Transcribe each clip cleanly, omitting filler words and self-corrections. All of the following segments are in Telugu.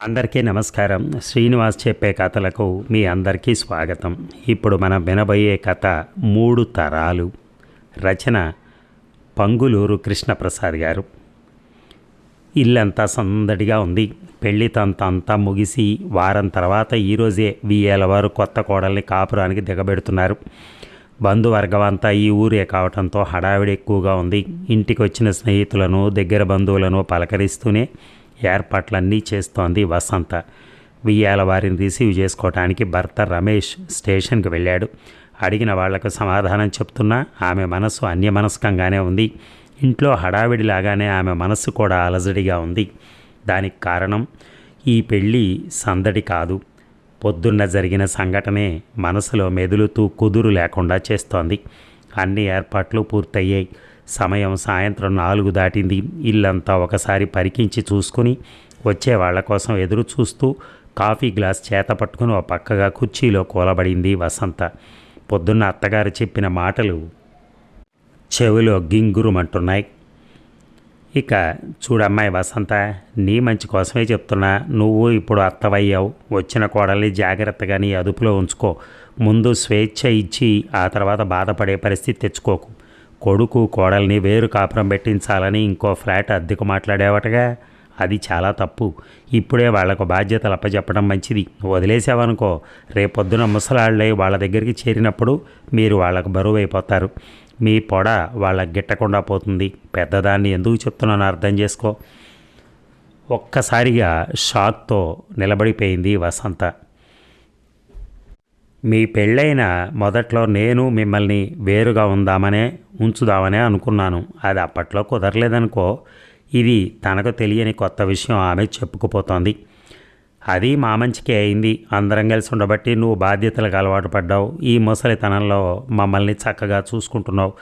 అందరికీ నమస్కారం. శ్రీనివాస్ చెప్పే కథలకు మీ అందరికీ స్వాగతం. ఇప్పుడు మనం వినబోయే కథ 3 తరాలు. రచన పంగులూరు కృష్ణప్రసాద్ గారు. ఇల్లంతా సందడిగా ఉంది. పెళ్లి తంతంతా ముగిసి వారం తర్వాత ఈరోజే వీయేల వారు కొత్త కోడల్ని కాపురానికి దిగబెడుతున్నారు. బంధువర్గం అంతా ఈ ఊరే కావటంతో హడావిడి ఎక్కువగా ఉంది. ఇంటికి వచ్చిన స్నేహితులను, దగ్గర బంధువులను పలకరిస్తూనే ఏర్పాట్లన్నీ చేస్తోంది వసంత. వియ్యాల వారిని రిసీవ్ చేసుకోవటానికి భర్త రమేష్ స్టేషన్కి వెళ్ళాడు. అడిగిన వాళ్లకు సమాధానం చెప్తున్నా ఆమె మనసు అన్యమనస్కంగానే ఉంది. ఇంట్లో హడావిడిలాగానే ఆమె మనస్సు కూడా అలజడిగా ఉంది. దానికి కారణం ఈ పెళ్ళి సందడి కాదు, పొద్దున్న జరిగిన సంఘటనే మనసులో మెదులుతూ కుదురు లేకుండా చేస్తోంది. అన్ని ఏర్పాట్లు పూర్తయ్యాయి. సమయం సాయంత్రం 4 దాటింది. ఇల్లంతా ఒకసారి పరికించి చూసుకుని వచ్చే వాళ్ల కోసం ఎదురు చూస్తూ కాఫీ గ్లాస్ చేత పట్టుకుని ఓ పక్కగా కుర్చీలో కూలబడింది వసంత. పొద్దున్న అత్తగారు చెప్పిన మాటలు చెవిలో గింగురుమంటున్నాయి. ఇక చూడమ్మాయి వసంత, నీ మంచి కోసమే చెప్తున్నా. నువ్వు ఇప్పుడు అత్తవయ్యావు. వచ్చిన కోడల్ని జాగ్రత్తగా నీ అదుపులో ఉంచుకో. ముందు స్వేచ్ఛ ఇచ్చి ఆ తర్వాత బాధపడే పరిస్థితి తెచ్చుకోకు. కొడుకు కోడల్ని వేరు కాపురం పెట్టించాలని ఇంకో ఫ్లాట్ అద్దెకు మాట్లాడేవటగా, అది చాలా తప్పు. ఇప్పుడే వాళ్లకు బాధ్యతలు అప్పచెప్పడం మంచిది. వదిలేసావనుకో, రేపొద్దున ముసలాళ్ళై వాళ్ళ దగ్గరికి చేరినప్పుడు మీరు వాళ్ళకు బరువు అయిపోతారు. మీ పొడ వాళ్ళకి గిట్టకుండా పోతుంది. పెద్దదాన్ని ఎందుకు చెప్తున్నానో అర్థం చేసుకో. ఒక్కసారిగా షాక్తో నిలబడిపోయింది వసంత. మీ పెళ్ళైన మొదట్లో నేను మిమ్మల్ని వేరుగా ఉంచుదామనే అనుకున్నాను. అది అప్పట్లో కుదరలేదనుకో. ఇది తనకు తెలియని కొత్త విషయం ఆమె చెప్పుకుపోతోంది. అది మా మంచికే అయింది. అందరం కలిసి ఉండబట్టి నువ్వు బాధ్యతలకు అలవాటు పడ్డావు. ఈ ముసలితనంలో మమ్మల్ని చక్కగా చూసుకుంటున్నావు.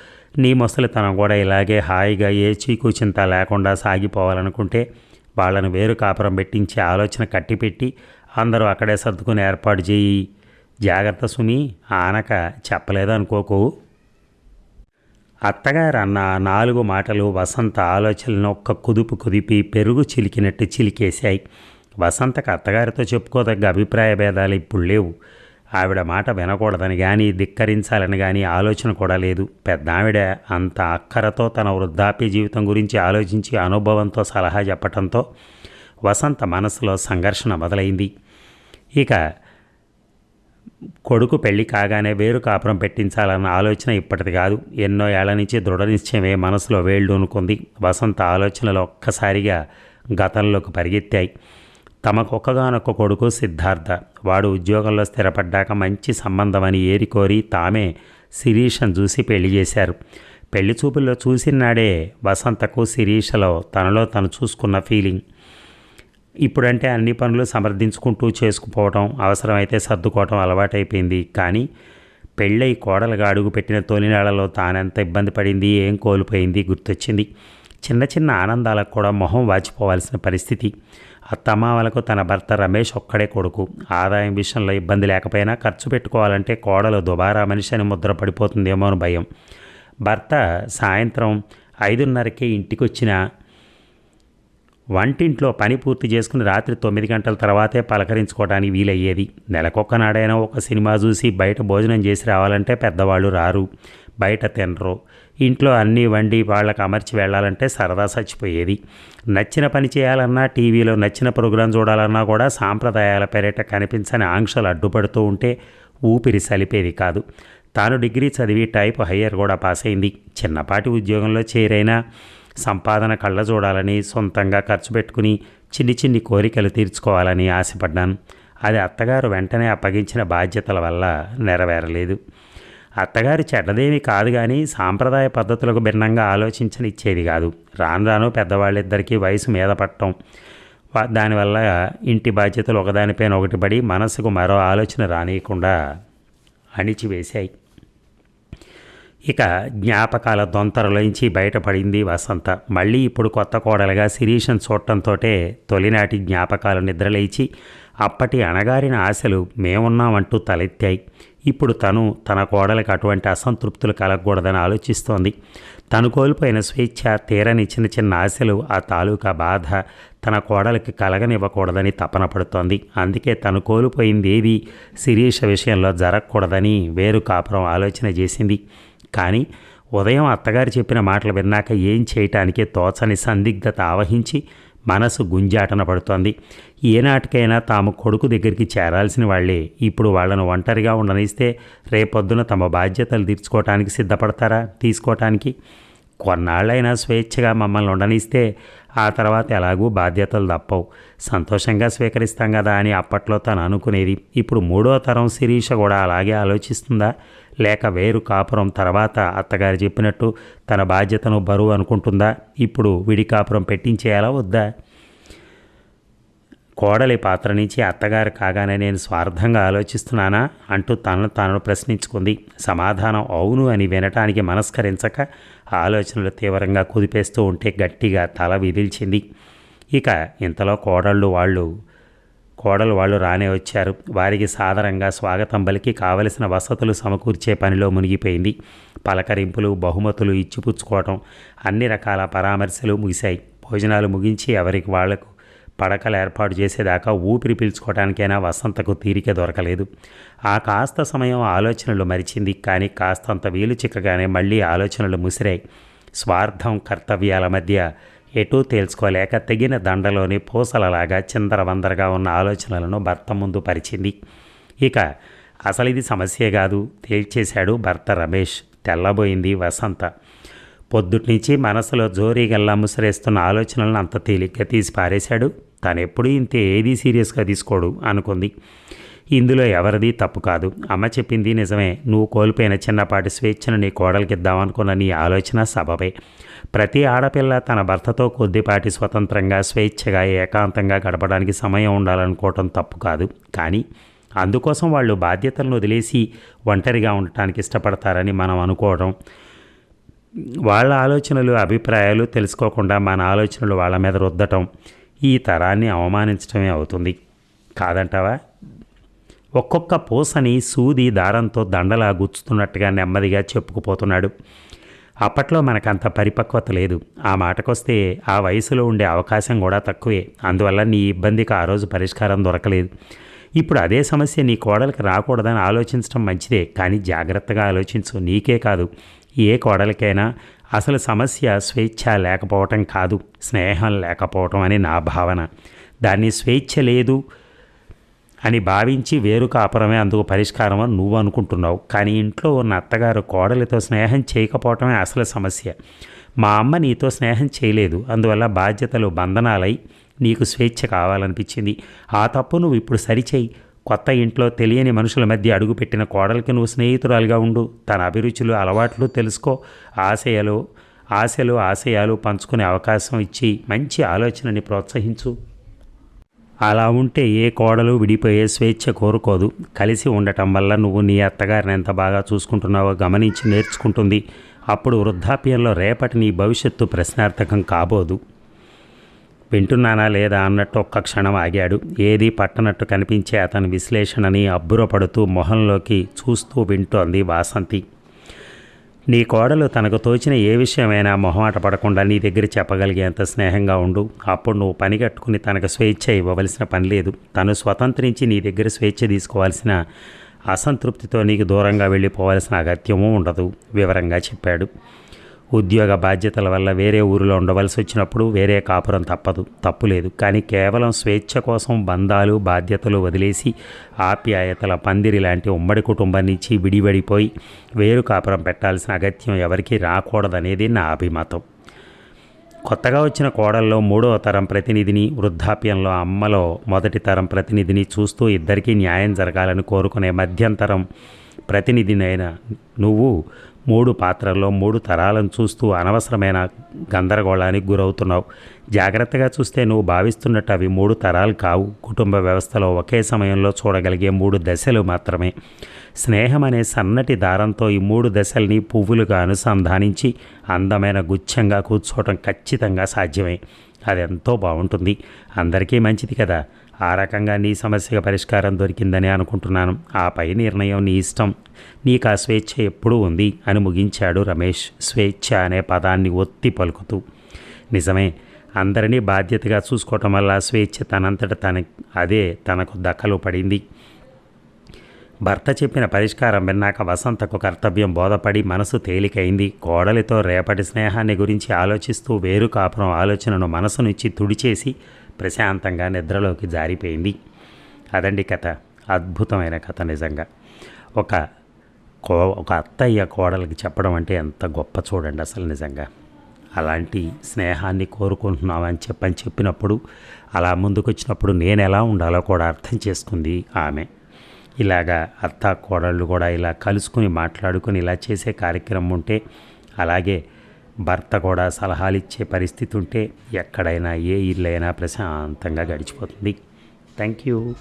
నీ ముసలితనం కూడా ఇలాగే హాయిగా ఏ చీకు చింత లేకుండా సాగిపోవాలనుకుంటే వాళ్ళను వేరు కాపురం పెట్టించే ఆలోచన కట్టిపెట్టి అందరూ అక్కడే సర్దుకుని ఏర్పాటు చేయి. జాగ్రత్త సుమి, ఆనక చెప్పలేదు అనుకోకు. అత్తగారు అన్న 4 మాటలు వసంత ఆలోచనలను ఒక్క కుదుపు కుదిపి పెరుగు చిలికినట్టు చిలికేశాయి. వసంతకు అత్తగారితో చెప్పుకోదగ్గ అభిప్రాయ భేదాలు ఇప్పుడు లేవు. ఆవిడ మాట వినకూడదని కానీ ధిక్కరించాలని కానీ ఆలోచన కూడా లేదు. పెద్ద ఆవిడ అంత అక్కరతో తన వృద్ధాప్య జీవితం గురించి ఆలోచించి అనుభవంతో సలహా చెప్పడంతో వసంత మనసులో సంఘర్షణ మొదలైంది. ఇక కొడుకు పెళ్లి కాగానే వేరు కాపురం పెట్టించాలన్న ఆలోచన ఇప్పటిది కాదు. ఎన్నో ఏళ్ల నుంచి దృఢ నిశ్చయమే మనసులో వేళ్ళూనుకుంది. వసంత ఆలోచనలు ఒక్కసారిగా గతంలోకి పరిగెత్తాయి. తమకొక్కగానొక్క కొడుకు సిద్ధార్థ. వాడు ఉద్యోగంలో స్థిరపడ్డాక మంచి సంబంధమని ఏరికోరి తామే శిరీషను చూసి పెళ్లి చేశారు. పెళ్లి చూపుల్లో చూసినాడే వసంతకు శిరీషలో తనలో తను చూసుకున్న ఫీలింగ్. ఇప్పుడంటే అన్ని పనులు సమర్థించుకుంటూ చేసుకుపోవటం, అవసరమైతే సర్దుకోవటం అలవాటైపోయింది. కానీ పెళ్ళై కోడలుగా అడుగుపెట్టిన తొలినాళ్లలో తానెంత ఇబ్బంది పడింది, ఏం కోల్పోయింది గుర్తొచ్చింది. చిన్న చిన్న ఆనందాలకు కూడా మొహం వాచిపోవాల్సిన పరిస్థితి. అత్తమామలకు తన భర్త రమేష్ ఒక్కడే కొడుకు. ఆదాయం విషయంలో ఇబ్బంది లేకపోయినా ఖర్చు పెట్టుకోవాలంటే కోడలు దుబారా మనిషి అని ముద్ర పడిపోతుందేమో అని భయం. భర్త సాయంత్రం 5:30కే ఇంటికొచ్చిన వంటింట్లో పని పూర్తి చేసుకుని రాత్రి 9 గంటల తర్వాతే పలకరించుకోవడానికి వీలయ్యేది. నెలకొక్కనాడైనా ఒక సినిమా చూసి బయట భోజనం చేసి రావాలంటే పెద్దవాళ్ళు రారు, బయట తినరు. ఇంట్లో అన్నీ వండి వాళ్ళకి అమర్చి వెళ్ళాలంటే సరదా చచ్చిపోయేది. నచ్చిన పని చేయాలన్నా, టీవీలో నచ్చిన ప్రోగ్రాం చూడాలన్నా కూడా సాంప్రదాయాల పేరిట కనిపించని ఆంక్షలు అడ్డుపడుతూ ఉంటే ఊపిరి సలిపేది కాదు. తాను డిగ్రీ చదివి టైప్ హయ్యర్ కూడా పాస్ అయింది. చిన్నపాటి ఉద్యోగంలో చేరైనా సంపాదన కళ్ళ చూడాలని, సొంతంగా ఖర్చు పెట్టుకుని చిన్ని చిన్ని కోరికలు తీర్చుకోవాలని ఆశపడ్డాను. అది అత్తగారు వెంటనే అప్పగించిన బాధ్యతల వల్ల నెరవేరలేదు. అత్తగారు చెడ్డదేమీ కాదు, కానీ సాంప్రదాయ పద్ధతులకు భిన్నంగా ఆలోచించనిచ్చేది కాదు. రాను రాను పెద్దవాళ్ళిద్దరికీ వయసు మీద పట్టడం, దానివల్ల ఇంటి బాధ్యతలు ఒకదానిపైన ఒకటి పడి మనసుకు మరో ఆలోచన రానియకుండా అణిచివేశాయి. ఇక జ్ఞాపకాల దొంతరలోంచి బయటపడింది వసంత. మళ్ళీ ఇప్పుడు కొత్త కోడలుగా శిరీషను చూడటంతో తొలినాటి జ్ఞాపకాలు నిద్రలేచి అప్పటి అణగారిన ఆశలు మేమున్నామంటూ తలెత్తాయి. ఇప్పుడు తన కోడలకు అటువంటి అసంతృప్తులు కలగకూడదని ఆలోచిస్తోంది. తను కోల్పోయిన స్వేచ్ఛ, తీరని చిన్న చిన్న ఆశలు, ఆ తాలూకా బాధ తన కోడలికి కలగనివ్వకూడదని తపన పడుతోంది. అందుకే తను కోల్పోయింది ఏది శిరీష విషయంలో జరగకూడదని వేరు కాపురం ఆలోచన చేసింది. కానీ ఉదయం అత్తగారు చెప్పిన మాటలు విన్నాక ఏం చేయటానికి తోచని సందిగ్ధత ఆవహించి మనసు గుంజాటన పడుతోంది. ఏనాటికైనా తాము కొడుకు దగ్గరికి చేరాల్సిన వాళ్లే ఇప్పుడు వాళ్లను ఒంటరిగా ఉండనిస్తే రేపొద్దున తమ బాధ్యతలు తీసుకోవటానికి కొన్నాళ్ళైనా స్వేచ్ఛగా మమ్మల్ని ఉండనిస్తే ఆ తర్వాత ఎలాగూ బాధ్యతలు తప్పవు, సంతోషంగా స్వీకరిస్తాం కదా అని అప్పట్లో తను అనుకునేది. ఇప్పుడు 3వ తరం శిరీష కూడా అలాగే ఆలోచిస్తుందా, లేక వేరు కాపురం తర్వాత అత్తగారు చెప్పినట్టు తన బాధ్యతను బరువు అనుకుంటుందా? ఇప్పుడు విడి కాపురం పెట్టించేయాలా వద్దా? కోడలి పాత్ర నుంచి అత్తగారు కాగానే నేను స్వార్థంగా ఆలోచిస్తున్నానా అంటూ తనను తాను ప్రశ్నించుకుంది. సమాధానం అవును అని వినటానికి మనస్కరించక ఆలోచనలు తీవ్రంగా కుదిపేస్తూ ఉంటే గట్టిగా తల విదిల్చింది. ఇక ఇంతలో కోడలు వాళ్ళు రానే వచ్చారు. వారికి సాదరంగా స్వాగతం పలికి కావలసిన వసతులు సమకూర్చే పనిలో మునిగిపోయింది. పలకరింపులు, బహుమతులు ఇచ్చిపుచ్చుకోవటం, అన్ని రకాల పరామర్శలు ముగిశాయి. భోజనాలు ముగించి ఎవరికి వాళ్లకు పడకలు ఏర్పాటు చేసేదాకా ఊపిరి పీల్చుకోవడానికైనా వసంతకు తీరిక దొరకలేదు. ఆ కాస్త సమయం ఆలోచనలు మరిచింది. కానీ కాస్తంత వీలు చిక్కగానే మళ్ళీ ఆలోచనలు ముసిరాయి. స్వార్థం, కర్తవ్యాల మధ్య ఎటూ తేల్చుకోలేక తెగిన దండలోని పూసలలాగా చిందరవందరగా ఉన్న ఆలోచనలను భర్త ముందు పరిచింది. ఇక అసలు ఇది సమస్యే కాదు తేల్చేశాడు భర్త రమేష్. తెల్లబోయింది వసంత. పొద్దుట్నుంచి మనసులో జోరీగల్లా ముసిరేస్తున్న ఆలోచనలను అంత తేలిగ్గా తీసి పారేశాడు. తనెప్పుడూ ఇంతే ఏదీ సీరియస్గా తీసుకోడు అనుకుంది. ఇందులో ఎవరిది తప్పు కాదు. అమ్మ చెప్పింది నిజమే. నువ్వు కోల్పోయిన చిన్నపాటి స్వేచ్ఛను నీ కోడలికిద్దామనుకున్న నీ ఆలోచన సబబే. ప్రతి ఆడపిల్ల తన భర్తతో కొద్దిపాటి స్వతంత్రంగా, స్వేచ్ఛగా, ఏకాంతంగా గడపడానికి సమయం ఉండాలనుకోవటం తప్పు కాదు. కానీ అందుకోసం వాళ్ళు బాధ్యతలను వదిలేసి ఒంటరిగా ఉండటానికి ఇష్టపడతారని మనం అనుకోవడం, వాళ్ళ ఆలోచనలు, అభిప్రాయాలు తెలుసుకోకుండా మన ఆలోచనలు వాళ్ళ మీద రుద్దటం ఈ తరాన్ని అవమానించడమే అవుతుంది. కాదంటావా? ఒక్కొక్క పూసని సూది దారంతో దండలా గుచ్చుతున్నట్టుగా నెమ్మదిగా చెప్పుకుపోతున్నాడు. అప్పట్లో మనకంత పరిపక్వత లేదు. ఆ మాటకొస్తే ఆ వయసులో ఉండే అవకాశం కూడా తక్కువే. అందువల్ల నీ ఇబ్బందికి ఆ రోజు పరిష్కారం దొరకలేదు. ఇప్పుడు అదే సమస్య నీ కోడలికి రాకూడదని ఆలోచించడం మంచిదే. కానీ జాగ్రత్తగా ఆలోచించు. నీకే కాదు, ఏ కోడలికైనా అసలు సమస్య స్వేచ్ఛ లేకపోవటం కాదు, స్నేహం లేకపోవటం అని నా భావన. దాన్ని స్వేచ్ఛ లేదు అని భావించి వేరు కాపురమే అందుకు పరిష్కారం అని నువ్వు అనుకుంటున్నావు. కానీ ఇంట్లో ఉన్న అత్తగారు కోడలితో స్నేహం చేయకపోవటమే అసలు సమస్య. మా అమ్మ నీతో స్నేహం చేయలేదు, అందువల్ల బాధ్యతలు బంధనాలై నీకు స్వేచ్ఛ కావాలనిపించింది. ఆ తప్పు నువ్వు ఇప్పుడు సరిచేయి. కొత్త ఇంట్లో తెలియని మనుషుల మధ్య అడుగుపెట్టిన కోడలికి నువ్వు స్నేహితురాలుగా ఉండు. తన అభిరుచులు, అలవాట్లు తెలుసుకో. ఆశయాలు పంచుకునే అవకాశం ఇచ్చి మంచి ఆలోచనని ప్రోత్సహించు. అలా ఉంటే ఏ కోడలు విడిపోయే స్వేచ్ఛ కోరుకోదు. కలిసి ఉండటం వల్ల నువ్వు నీ అత్తగారిని ఎంత బాగా చూసుకుంటున్నావో గమనించి నేర్చుకుంటుంది. అప్పుడు వృద్ధాప్యంలో రేపటి నీ భవిష్యత్తు ప్రశ్నార్థకం కాబోదు. వింటున్నానా లేదా అన్నట్టు ఒక్క క్షణం ఆగాడు. ఏదీ పట్టనట్టు కనిపించే అతని విశ్లేషణని అబ్బురపడుతూ మొహంలోకి చూస్తూ వింటోంది వాసంతి. నీ కోడలు తనకు తోచిన ఏ విషయమైనా మొహమాట పడకుండా నీ దగ్గర చెప్పగలిగేంత స్నేహంగా ఉండు. అప్పుడు నువ్వు పని కట్టుకుని తనకు స్వేచ్ఛ ఇవ్వవలసిన పని లేదు. తను స్వతంత్రించి నీ దగ్గర స్వేచ్ఛ తీసుకోవాల్సిన, అసంతృప్తితో నీకు దూరంగా వెళ్ళిపోవాల్సిన అగత్యమూ ఉండదు వివరంగా చెప్పాడు. ఉద్యోగ బాధ్యతల వల్ల వేరే ఊరిలో ఉండవలసి వచ్చినప్పుడు వేరే కాపురం తప్పులేదు. కానీ కేవలం స్వేచ్ఛ కోసం బంధాలు, బాధ్యతలు వదిలేసి ఆప్యాయతల పందిరి లాంటి ఉమ్మడి కుటుంబం నుంచి విడివడిపోయి వేరు కాపురం పెట్టాల్సిన అగత్యం ఎవరికీ రాకూడదనేది నా అభిమతం. కొత్తగా వచ్చిన కోడల్లో 3వ తరం ప్రతినిధిని, వృద్ధాప్యంలో అమ్మలో మొదటి తరం ప్రతినిధిని చూస్తూ ఇద్దరికీ న్యాయం జరగాలని కోరుకునే మధ్యంతరం ప్రతినిధినైన నువ్వు 3 పాత్రల్లో 3 తరాలను చూస్తూ అనవసరమైన గందరగోళానికి గురవుతున్నావు. జాగ్రత్తగా చూస్తే నువ్వు భావిస్తున్నట్టు అవి 3 తరాలు కావు. కుటుంబ వ్యవస్థలో ఒకే సమయంలో చూడగలిగే 3 దశలు మాత్రమే. స్నేహం అనే సన్నటి దారంతో ఈ 3 దశల్ని పువ్వులుగా అనుసంధానించి అందమైన గుచ్ఛంగా కూర్చోవటం ఖచ్చితంగా సాధ్యమే. అదెంతో బాగుంటుంది, అందరికీ మంచిది కదా. ఆ రకంగా నీ సమస్యగా పరిష్కారం దొరికిందని అనుకుంటున్నాను. ఆ పై నిర్ణయం నీ ఇష్టం. నీకు ఆ స్వేచ్ఛ ఎప్పుడూ ఉంది అని ముగించాడు రమేష్, స్వేచ్ఛ అనే పదాన్ని ఒత్తి పలుకుతూ. నిజమే, అందరినీ బాధ్యతగా చూసుకోవటం వల్ల స్వేచ్ఛ అదే తనకు దక్కలు పడింది. భర్త చెప్పిన పరిష్కారం విన్నాక వసంతకు కర్తవ్యం బోధపడి మనసు తేలికైంది. కోడలితో రేపటి స్నేహాన్ని గురించి ఆలోచిస్తూ వేరు కాపురం ఆలోచనను మనసు నుంచి తుడిచేసి ప్రశాంతంగా నిద్రలోకి జారిపోయింది. అదండి కథ. అద్భుతమైన కథ నిజంగా. ఒక అత్తయ్య కోడలికి చెప్పడం అంటే ఎంత గొప్ప చూడండి అసలు నిజంగా. అలాంటి స్నేహాన్ని కోరుకుంటున్నామని చెప్పినప్పుడు, అలా ముందుకొచ్చినప్పుడు నేను ఎలా ఉండాలో కూడా అర్థం చేసుకుంది ఆమె. ఇలాగా అత్త కోడళ్ళు కూడా ఇలా కలుసుకుని మాట్లాడుకుని ఇలా చేసే కార్యక్రమం ఉంటే, అలాగే భర్త కూడా సలహాలు ఇచ్చే పరిస్థితి ఉంటే ఎక్కడైనా ఏ ఇల్లైనా ప్రశాంతంగా గడిచిపోతుంది. Thank you.